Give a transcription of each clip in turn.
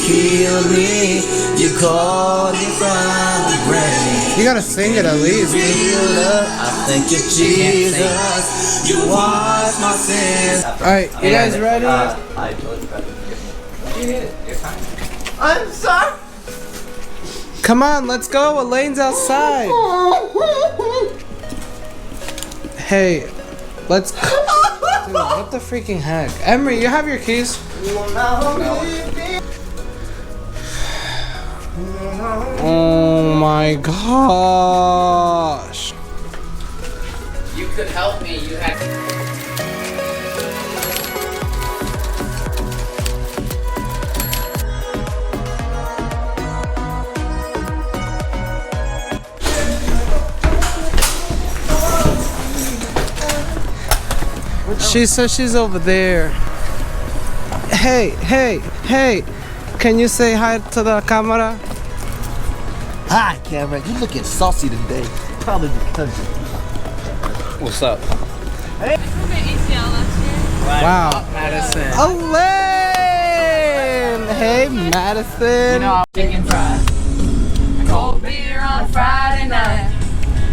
kill me. You called me from the grave. You gotta sing it at least. I thank you, Jesus. You wash my sins. Alright, you guys ready? I'm sorry. Come on, let's go. Elaine's outside. Hey, let's. Dude, what the freaking heck? Emery, you have your keys? Oh my gosh. You could help me. You had. She says she's over there. Hey, hey, hey. Can you say hi to the camera? Hi, Cameron. You're looking saucy today. Probably because. What's up? Wow. Madison. Elaine! Hey, Madison. You know, I was chicken fried. Cold beer on a Friday night.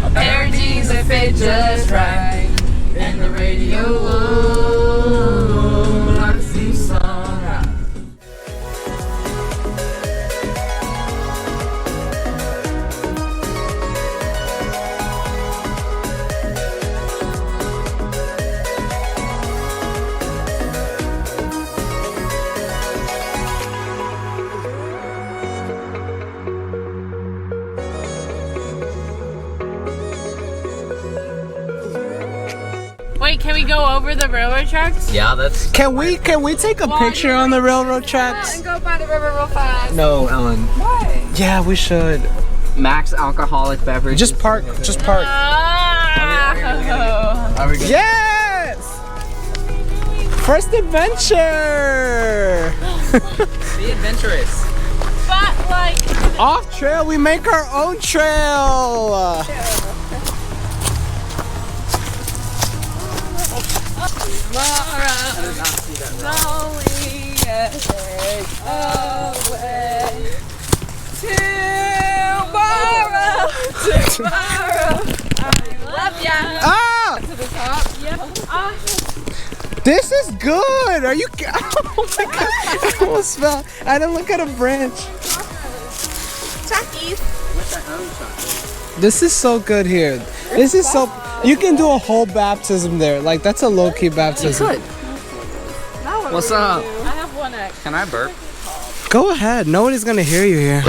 A pair of jeans that fit just right. And the radio, ooh, like a sea sunrise. Wait, can we go over the railroad tracks? Yeah, that's. Can we take a picture on the railroad tracks? And go by the river real fast. No, Ellen. Why? Yeah, we should. Max alcoholic beverage. Just park. Just park. Oh. Yes! First adventure! Be adventurous. But like. Off trail, we make our own trail! Tomorrow. I love ya. Ah! To the top. Yep. This is good! Are you. Oh my god! I almost fell. I didn't look at a branch. Chuckies. This is so good here. This is so. You can do a whole baptism there. Like, that's a low key baptism. What's up? I have one egg. Can I burp? Go ahead. Nobody's gonna hear you here.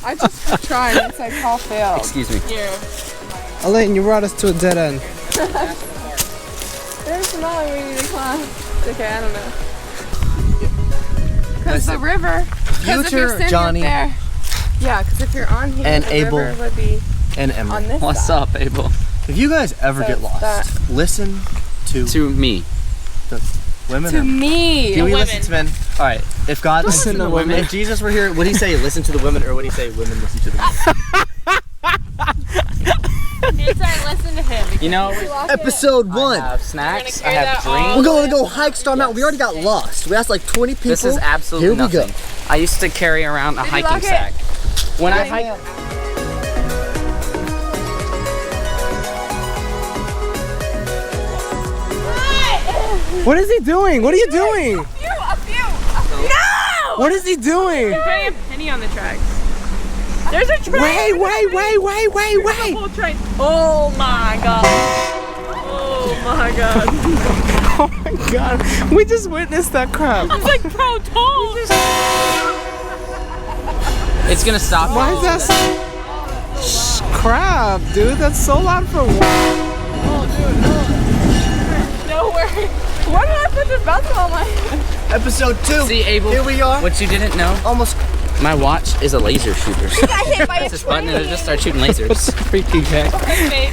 I just tried. It's like all failed. Excuse me. Here. Elaine, you brought us to a dead end. There's another we need to climb. Okay, I don't know. Because the river. Because if you're sitting Johnny. up there. Yeah, because if you're on here, And the Abel. river would be And Emery. on this What's side. up, Abel? If you guys ever So get lost, that- listen to To me. women. To me. Do we women. listen to men? All right. If God Listen to women. If Jesus were here, would he say listen to the women, or would he say women listen to the men? He'd say listen to him. You know, Episode 1. I have snacks. I carry have that all drinks. We're going to go hike Star Mountain. We already got lost. We asked like 20 people. This is absolutely Here we nothing. go. I used to carry around a you hiking lock it? sack. When I hike. What is he doing? What are you doing? A few. No! What is he doing? Putting a penny on the tracks. There's a train. Wait! Whole train. Oh my god. Oh my god. Oh my god. We just witnessed that crap. I was like, bro, don't. It's gonna stop. Why is that so crap, dude? That's so loud for what? Nowhere. Why did I put the basketball on my head? Episode 2. See, Abel. Here we are. What you didn't know? Almost. My watch is a laser shooter. I got hit by a This button and train. it just starts shooting lasers. Freaking heck.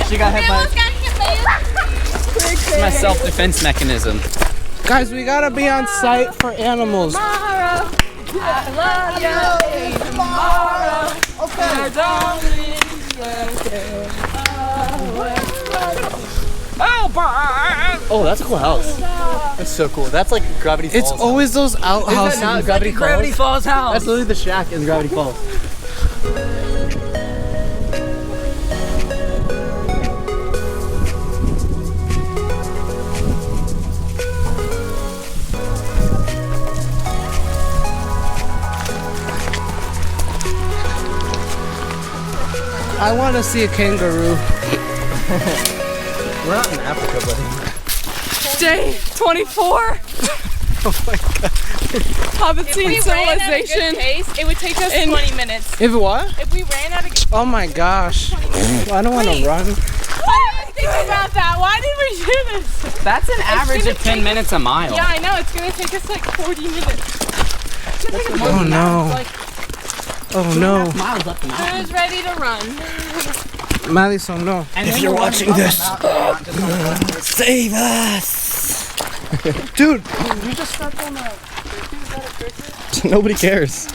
She got hit by. It's my self-defense mechanism. Guys, we gotta be on site for animals. Tomorrow. I love you. Tomorrow. Okay. I don't need you. Oh, that's a cool house. That's so cool. That's like Gravity Falls. It's always those outhouses. not Gravity Falls? Gravity Falls house. That's literally the shack in Gravity Falls. I want to see a kangaroo. We're not in Africa, buddy. Day 24. Oh my god. Hobbitine civilization. Pace, it would take us 20 minutes. If what? If we ran at a good Oh my gosh. I don't want to run. Why did we think about that? Why did we do this? That's an average of 10 minutes a mile. Yeah, I know. It's gonna take us like 40 minutes. Oh no. Oh no. Miles up the mountain. Who's ready to run? Madison, no. If you're watching this, save us! Dude, You just stepped on a. Nobody cares.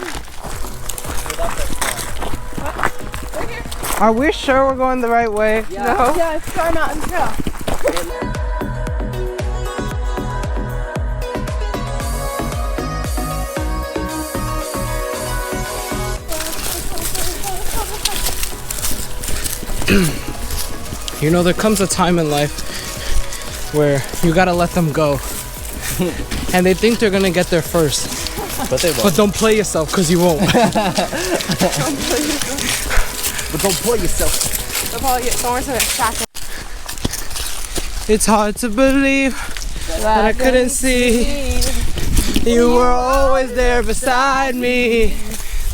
are we sure we're going the right way? No. Yeah, it's Star Mountain Trail. You know, there comes a time in life where you gotta let them go. And they think they're gonna get there first. But they won't. But don't play yourself, because you won't. But don't pull yourself. They'll probably get thorns in their sack. It's hard to believe that I couldn't see. You were always there beside me.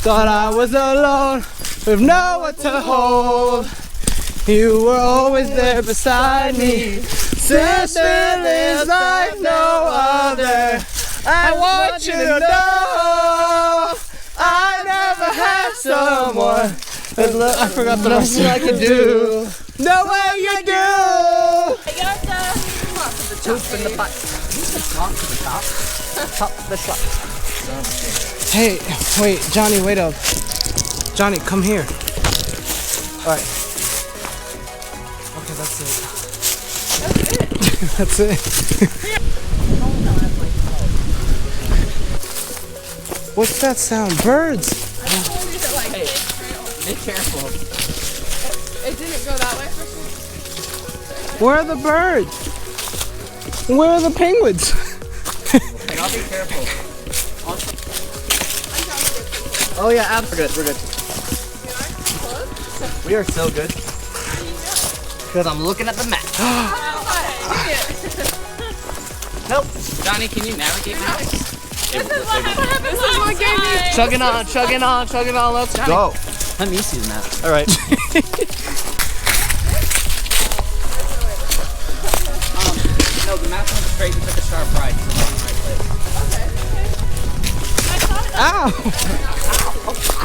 Thought I was alone with no one to hold. You were always there beside me. This feeling's like no other. I want you to know I never had someone. I forgot the rest of I can do. The way you do. I got the Top in the butt. Top to the top. Top to the top. Hey, wait, Johnny, wait up. Johnny, come here. Alright. Okay, that's it. That's it. What's that sound? Birds. Be careful. It didn't go that way for sure. Where are the birds? Where are the penguins? And I'll be careful. Oh yeah, abs. We're good. We're good. We are so good. Because I'm looking at the map. Nope. Johnny, can you navigate now? This is what gave me. Chugging on, chugging on, chugging on. Let's Go. Let me see the map. All right. No, the map went straight. You took a sharp right. So we're on the right place. Ow!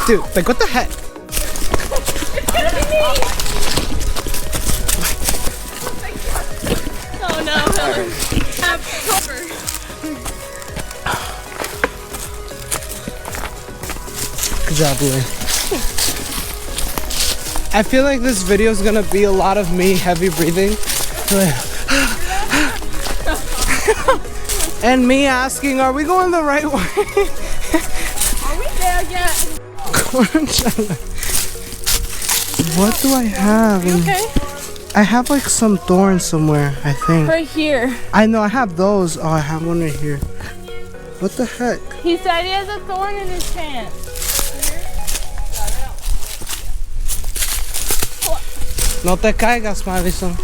Dude, like what the heck? Oh no. Good job, Louie. I feel like this video is gonna be a lot of me heavy breathing. And me asking, are we going the right way? Are we there yet? What do I have? Okay. I have like some thorns somewhere, I think. Right here. I know I have those. Oh, I have one right here. What the heck? He said he has a thorn in his pants. No te caigas, Madison.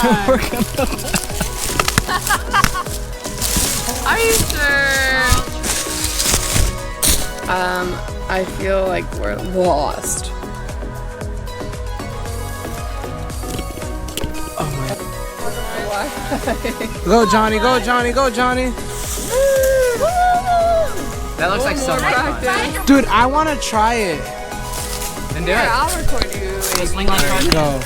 Are you sure? I feel like we're lost. Go, Johnny, go, Johnny, go, Johnny. That looks like so much fun. Dude, I want to try it. Then do Yeah, it. I'll record you. Sling on front. Go.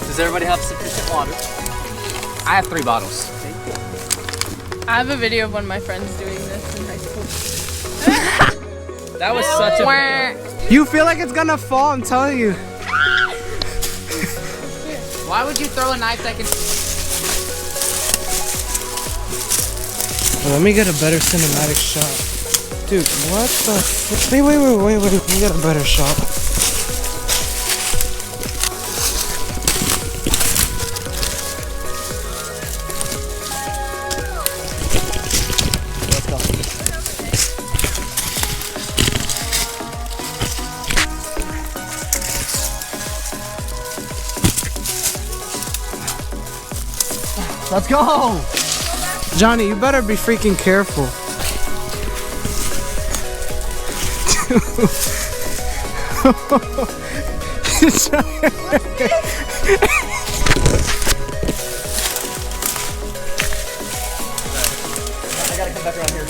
Does everybody have sufficient water? I have 3 bottles. I have a video of one of my friends doing this in high school. That was such a video. You feel like it's gonna fall, I'm telling you. Why would you throw a knife that can... Let me get a better cinematic shot. Dude, what the wait, let me get a better shot. Let's go! Johnny, you better be freaking careful. I gotta come back around here.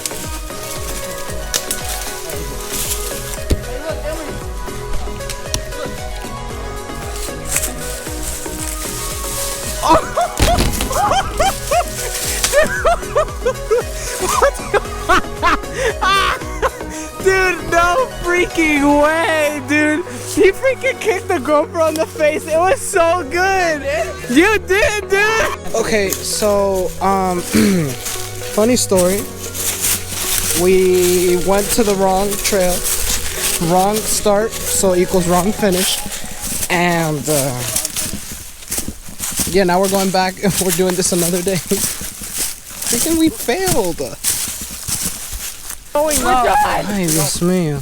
Dude, no freaking way, dude. You freaking kicked the GoPro in the face. It was so good. You did, dude. Okay, so, funny story. We went to the wrong trail. Wrong start, so equals wrong finish. And, yeah, now we're going back and we're doing this another day. Freaking we failed. Going up. Ay, Dios mío.